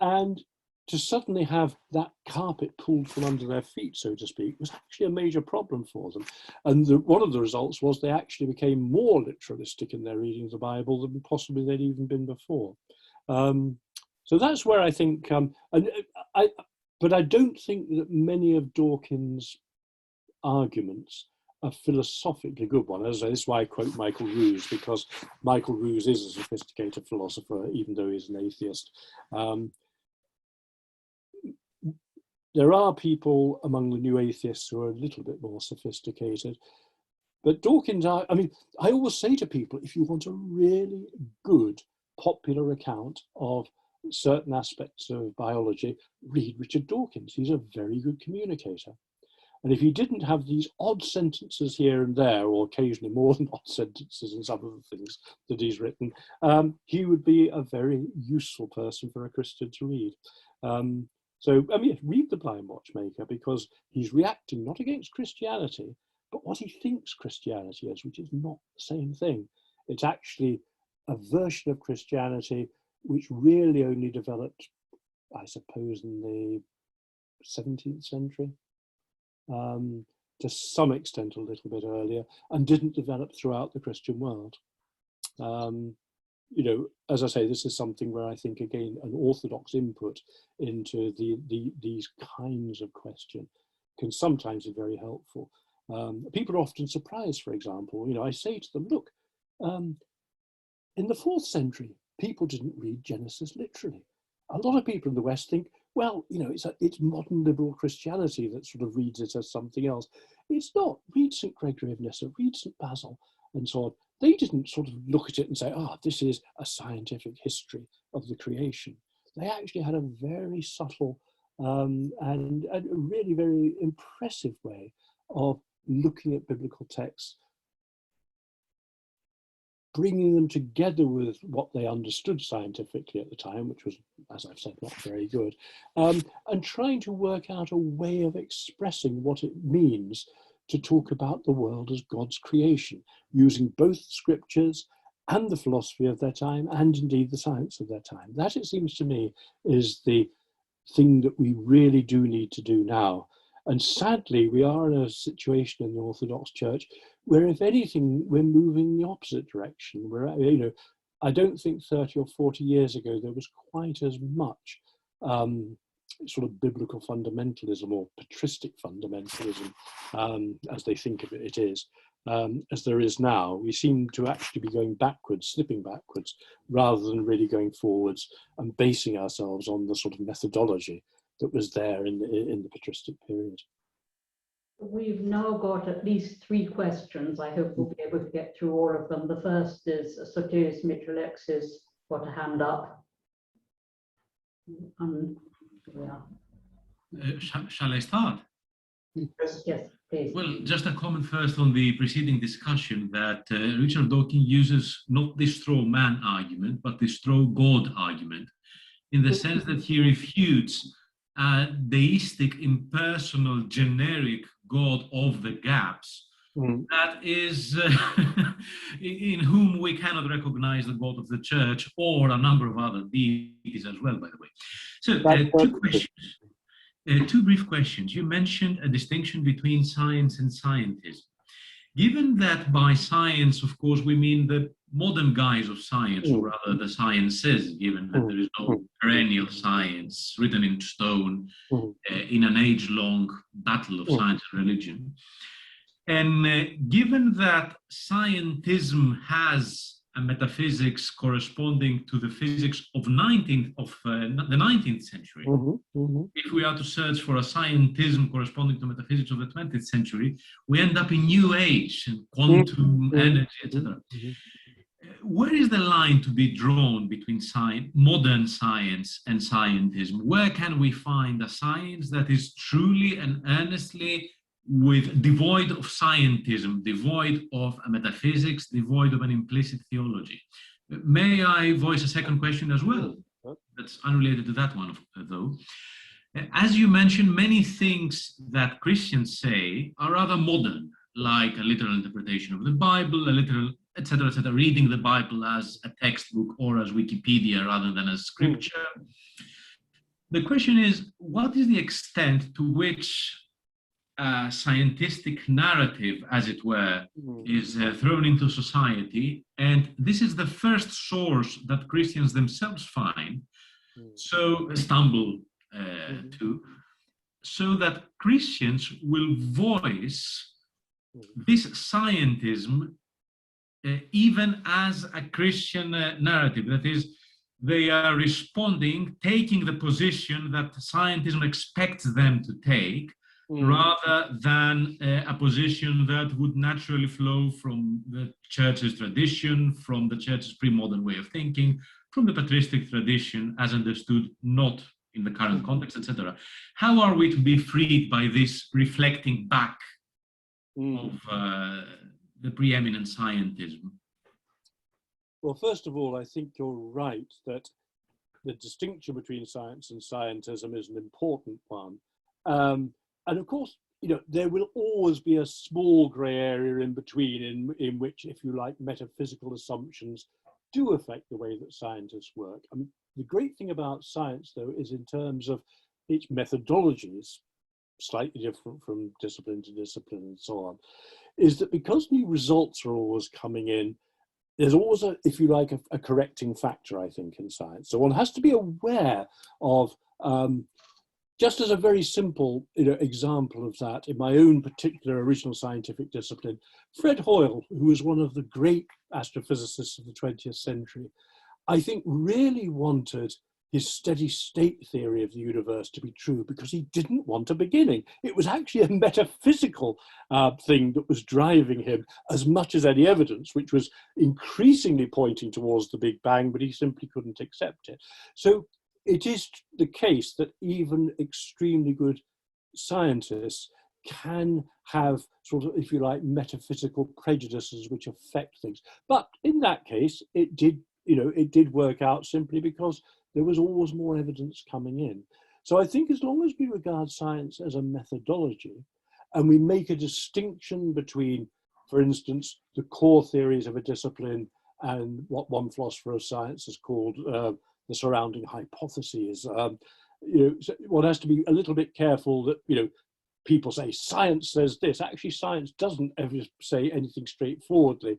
and to suddenly have that carpet pulled from under their feet, so to speak, was actually a major problem for them. And one of the results was they actually became more literalistic in their reading of the Bible than possibly they'd even been before. So that's where I think, but I don't think that many of Dawkins' arguments are philosophically good ones. As I say, this is why I quote Michael Ruse, because Michael Ruse is a sophisticated philosopher, even though he's an atheist. There are people among the new atheists who are a little bit more sophisticated, but Dawkins, I always say to people, if you want a really good popular account of certain aspects of biology, read Richard Dawkins. He's a very good communicator. And if he didn't have these odd sentences here and there, or occasionally more than odd sentences in some of the things that he's written, he would be a very useful person for a Christian to read. So, read The Blind Watchmaker, because he's reacting not against Christianity, but what he thinks Christianity is, which is not the same thing. It's actually a version of Christianity which really only developed, I suppose, in the 17th century, to some extent a little bit earlier, and didn't develop throughout the Christian world. As I say, this is something where I think, again, an orthodox input into these kinds of question can sometimes be very helpful. People are often surprised, for example, I say to them, look, in the 4th century, people didn't read Genesis literally. A lot of people in the West think, well, it's modern liberal Christianity that sort of reads it as something else. It's not. Read St. Gregory of Nyssa, read St. Basil, and so on. They didn't sort of look at it and say, this is a scientific history of the creation. They actually had a very subtle and a really very impressive way of looking at biblical texts, bringing them together with what they understood scientifically at the time, which was, as I've said, not very good, and trying to work out a way of expressing what it means to talk about the world as God's creation, using both scriptures and the philosophy of their time, and indeed the science of their time. That, it seems to me, is the thing that we really do need to do now. And sadly, we are in a situation in the Orthodox Church where, if anything, we're moving in the opposite direction. I don't think 30 or 40 years ago there was quite as much sort of biblical fundamentalism or patristic fundamentalism, as they think of it is, as there is now. We seem to actually be going backwards, slipping backwards, rather than really going forwards and basing ourselves on the sort of methodology that was there in the patristic period. We've now got at least 3 questions. I hope we'll be able to get through all of them. The first is Sotiris Mitralexis, got a hand up. Shall I start? Yes, please. Well, just a comment first on the preceding discussion that Richard Dawkins uses not the straw man argument, but the straw God argument, in the sense that he refutes a deistic, impersonal, generic God of the gaps, that is, in whom we cannot recognize the God of the church or a number of other deities as well, by the way. So, 2 questions. 2 brief questions. You mentioned a distinction between science and scientism. Given that by science, of course, we mean the modern guise of science, or rather the sciences, given that there is no perennial science written in stone in an age-long battle of science and religion. And given that scientism has a metaphysics corresponding to the physics of the 19th century, if we are to search for a scientism corresponding to metaphysics of the 20th century, we end up in New Age and quantum energy, etc. Where is the line to be drawn between modern science and scientism? Where can we find a science that is truly and earnestly devoid of scientism, devoid of a metaphysics, devoid of an implicit theology? May I voice a second question as well? That's unrelated to that one, though. As you mentioned, many things that Christians say are rather modern, like a literal interpretation of the Bible, a literal, etc., etc., reading the Bible as a textbook or as Wikipedia rather than as scripture. The question is, what is the extent to which a scientific narrative, as it were, is thrown into society? And this is the first source that Christians themselves find, stumble to, so that Christians will voice this scientism even as a Christian narrative. That is, they are responding, taking the position that scientism expects them to take, rather than a position that would naturally flow from the church's tradition, from the church's pre-modern way of thinking, from the patristic tradition as understood not in the current context, etc. How are we to be freed by this reflecting back of the preeminent scientism? Well, first of all, I think you're right that the distinction between science and scientism is an important one. And of course, there will always be a small grey area in between in which, if you like, metaphysical assumptions do affect the way that scientists work. I mean, the great thing about science, though, is in terms of its methodologies, slightly different from discipline to discipline and so on, is that because new results are always coming in, there's always, if you like, a correcting factor, I think, in science. So one has to be aware of, just as a very simple example of that, in my own particular original scientific discipline, Fred Hoyle, who was one of the great astrophysicists of the 20th century, I think really wanted his steady state theory of the universe to be true because he didn't want a beginning. It was actually a metaphysical thing that was driving him as much as any evidence, which was increasingly pointing towards the Big Bang, but he simply couldn't accept it. So it is the case that even extremely good scientists can have sort of, if you like, metaphysical prejudices which affect things. But in that case, it did work out simply because there was always more evidence coming in. So I think as long as we regard science as a methodology and we make a distinction between, for instance, the core theories of a discipline and what one philosopher of science has called the surrounding hypotheses, so one has to be a little bit careful that, people say science says this. Actually, science doesn't ever say anything straightforwardly.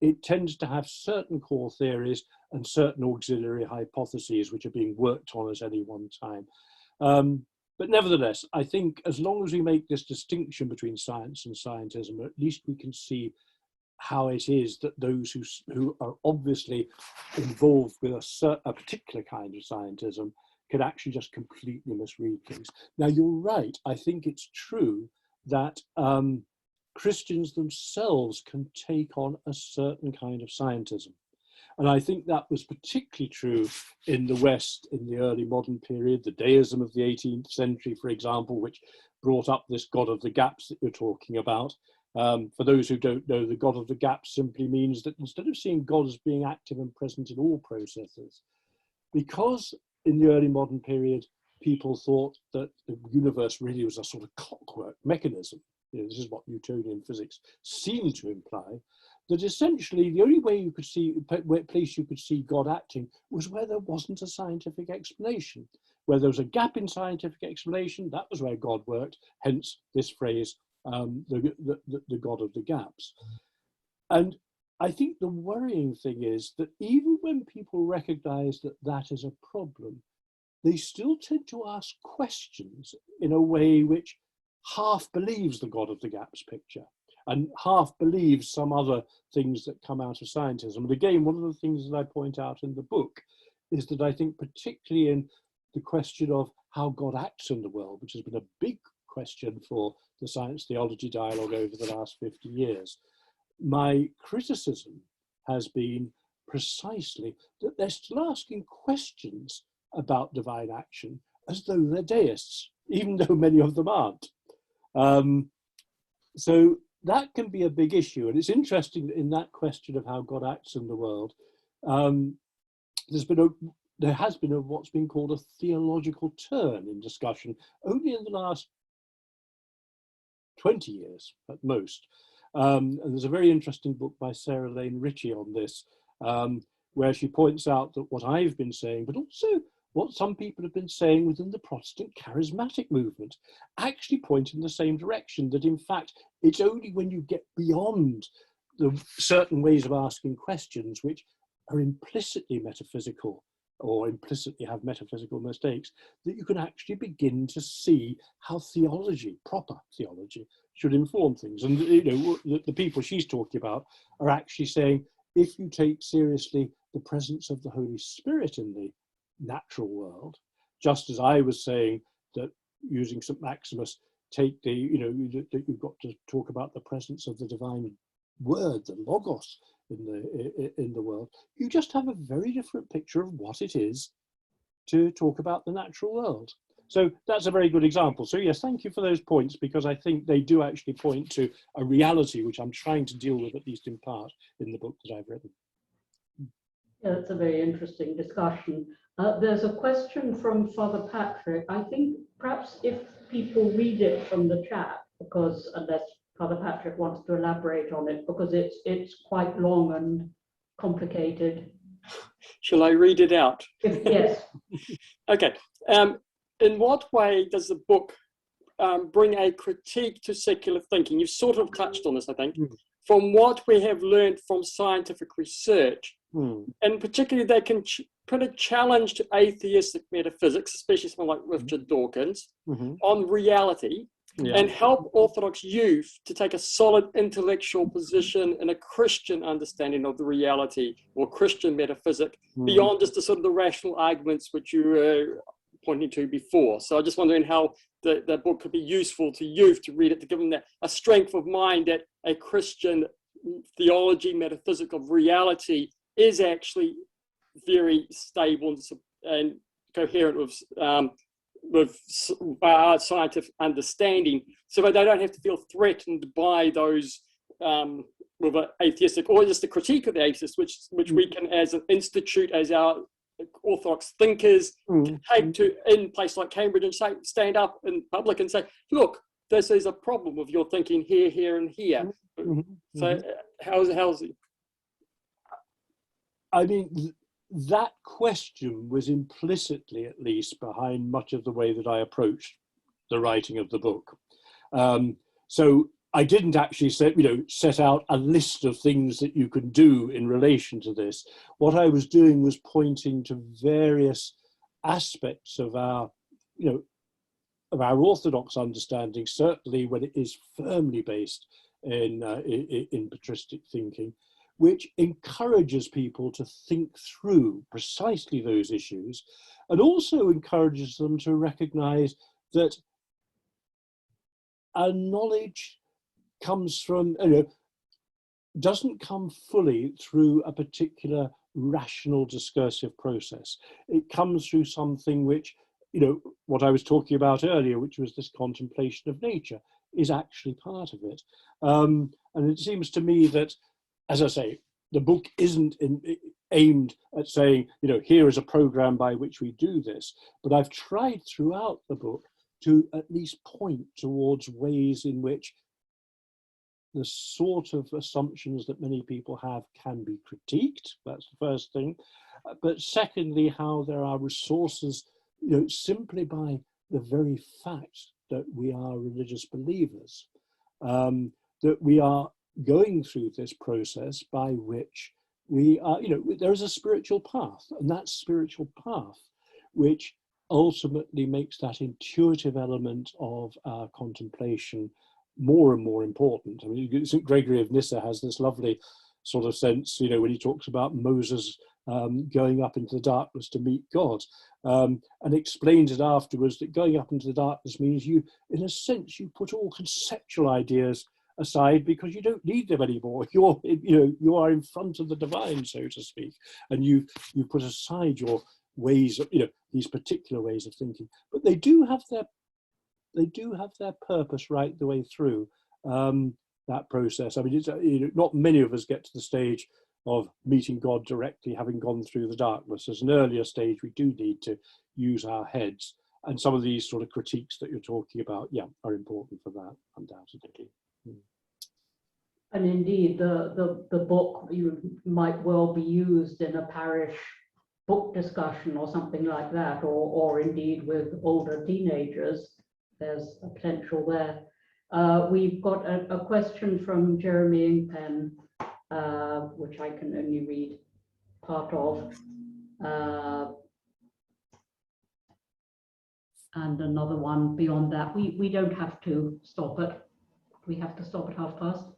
It tends to have certain core theories and certain auxiliary hypotheses which are being worked on at any one time. But nevertheless, I think as long as we make this distinction between science and scientism, at least we can see how it is that those who are obviously involved with a particular kind of scientism can actually just completely misread things. Now, you're right. I think it's true that Christians themselves can take on a certain kind of scientism. And I think that was particularly true in the West in the early modern period, the deism of the 18th century, for example, which brought up this God of the gaps that you're talking about. For those who don't know, the God of the gaps simply means that instead of seeing God as being active and present in all processes, because in the early modern period, people thought that the universe really was a sort of clockwork mechanism. This is what Newtonian physics seemed to imply, that essentially the only way you could see, place you could see God acting was where there wasn't a scientific explanation. Where there was a gap in scientific explanation, that was where God worked, hence this phrase, the God of the gaps. And I think the worrying thing is that even when people recognize that that is a problem, they still tend to ask questions in a way which half believes the God of the gaps picture and half believes some other things that come out of scientism. And again, one of the things that I point out in the book is that I think particularly in the question of how God acts in the world, which has been a big question for the science theology dialogue over the last 50 years, my criticism has been precisely that they're still asking questions about divine action as though they're deists, even though many of them aren't. So that can be a big issue. And it's interesting that in that question of how God acts in the world, there has been what's been called a theological turn in discussion only in the last 20 years at most. And there's a very interesting book by Sarah Lane Ritchie on this, where she points out that what I've been saying, but also what some people have been saying within the Protestant charismatic movement, actually point in the same direction, that in fact, it's only when you get beyond the certain ways of asking questions which are implicitly metaphysical or implicitly have metaphysical mistakes, that you can actually begin to see how theology, proper theology, should inform things. And the people she's talking about are actually saying, if you take seriously the presence of the Holy Spirit in the natural world, just as I was saying that using St. Maximus, take that you've got to talk about the presence of the divine word, the logos in the world, you just have a very different picture of what it is to talk about the natural world. So that's a very good example. So yes, thank you for those points, because I think they do actually point to a reality which I'm trying to deal with, at least in part, in the book that I've written. Yeah, it's a very interesting discussion. There's a question from Father Patrick. I think perhaps if people read it from the chat, because unless Father Patrick wants to elaborate on it, because it's quite long and complicated. Shall I read it out? Yes. Okay. In what way does the book bring a critique to secular thinking? You've sort of touched on this, I think. From what we have learned from scientific research, and particularly they can put a challenge to atheistic metaphysics, especially someone like Richard Dawkins, on reality, and help Orthodox youth to take a solid intellectual position in a Christian understanding of the reality or Christian metaphysic, beyond just the sort of the rational arguments which you were pointing to before. So I'm just wondering how the book could be useful to youth to read it, to give them a strength of mind that a Christian theology, metaphysic of reality is actually very stable and coherent with scientific understanding, so that they don't have to feel threatened by those with an atheistic, or just the critique of the atheist, which we can, as an institute, as our Orthodox thinkers, take to in places like Cambridge and say, stand up in public and say, look, this is a problem with your thinking here, here, and here. So how's it? I mean, that question was implicitly, at least, behind much of the way that I approached the writing of the book. So I didn't actually set out a list of things that you can do in relation to this. What I was doing was pointing to various aspects of our, of our Orthodox understanding, certainly when it is firmly based in patristic thinking, which encourages people to think through precisely those issues, and also encourages them to recognize that our knowledge comes from, doesn't come fully through a particular rational discursive process. It comes through something which, what I was talking about earlier, which was this contemplation of nature, is actually part of it. And it seems to me that, as I say, the book isn't aimed at saying, here is a program by which we do this, but I've tried throughout the book to at least point towards ways in which the sort of assumptions that many people have can be critiqued. That's the first thing. But secondly, how there are resources, simply by the very fact that we are religious believers, that we are going through this process by which we are, there is a spiritual path, and that spiritual path which ultimately makes that intuitive element of our contemplation more and more important. I mean, St. Gregory of Nyssa has this lovely sort of sense, when he talks about Moses going up into the darkness to meet God, and explains it afterwards that going up into the darkness means you, in a sense, you put all conceptual ideas aside because you don't need them anymore. You are in front of the divine, so to speak, and you put aside your ways of, these particular ways of thinking. But they do have their purpose right the way through that process. I mean, it's, not many of us get to the stage of meeting God directly, having gone through the darkness. As an earlier stage, we do need to use our heads, and some of these sort of critiques that you're talking about, are important for that, undoubtedly. And indeed, the book might well be used in a parish book discussion or something like that, or indeed with older teenagers. There's a potential there. We've got a question from Jeremy Ingpen, which I can only read part of, and another one beyond that. We don't have to stop it. We have to stop at 1:30.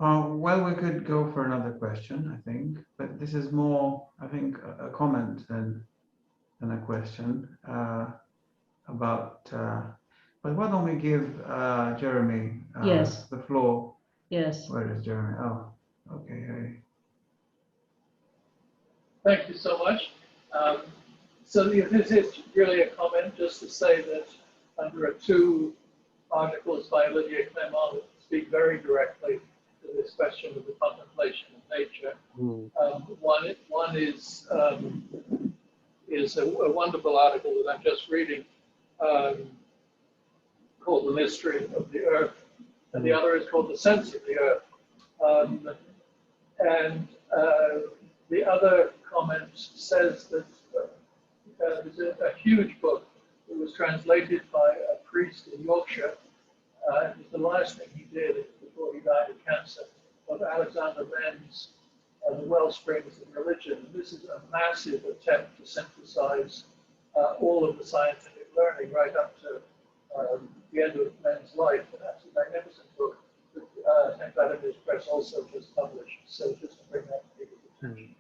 Well, we could go for another question, I think, but this is more, I think, a comment than a question about. But why don't we give Jeremy Yes. the floor? Yes. Where is Jeremy? Oh, okay. Hey. Thank you so much. So this is really a comment just to say that there are two articles by Olivier Clément that speak very directly to this question of the contemplation of nature. One is a wonderful article that I'm just reading called The Mystery of the Earth, and the other is called The Sense of the Earth. The other comment says that there's a huge book that was translated by a priest in Yorkshire. It was the last thing he did before he died of cancer, of Alexander Menn's The Wellsprings of Religion. And this is a massive attempt to synthesize all of the scientific learning right up to the end of Menn's life. And that's a magnificent book that St. Vladimir's Press also just published. So just to bring that to people's attention.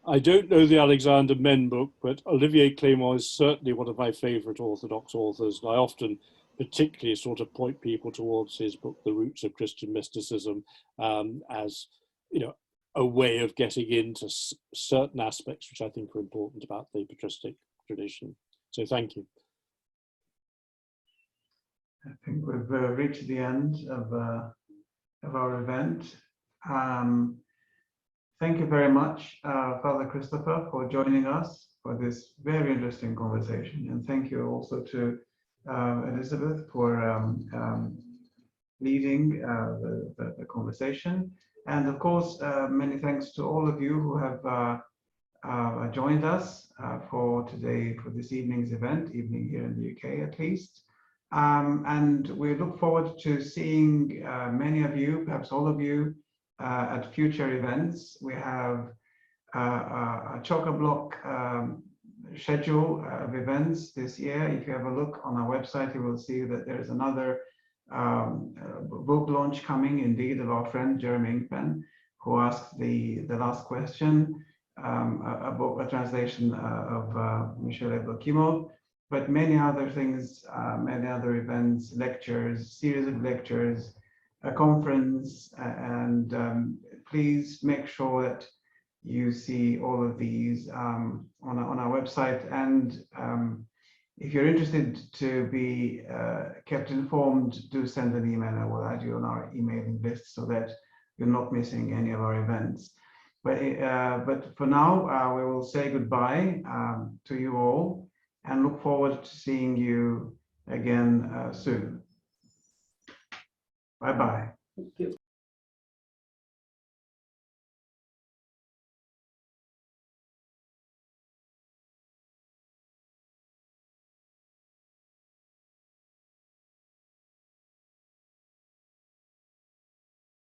I don't know the Alexander Men book, but Olivier Clément is certainly one of my favourite Orthodox authors, and I often particularly sort of point people towards his book, The Roots of Christian Mysticism, as, a way of getting into certain aspects which I think are important about the patristic tradition. So thank you. I think we've reached the end of our event. Thank you very much, Father Christopher, for joining us for this very interesting conversation. And thank you also to Elizabeth for leading the conversation. And of course, many thanks to all of you who have joined us for this evening's event, evening here in the UK at least. And we look forward to seeing many of you, perhaps all of you, at future events. We have a chock-a-block schedule of events this year. If you have a look on our website, you will see that there is another book launch coming, indeed, of our friend Jeremy Inkpen, who asked the last question, a translation of Michel Evdokimov, but many other things, many other events, lectures, series of lectures, a conference, and please make sure that you see all of these on our website. And if you're interested to be kept informed, do send an email. I will add you on our emailing list so that you're not missing any of our events. But for now, we will say goodbye to you all and look forward to seeing you again soon. Bye-bye. Thank you.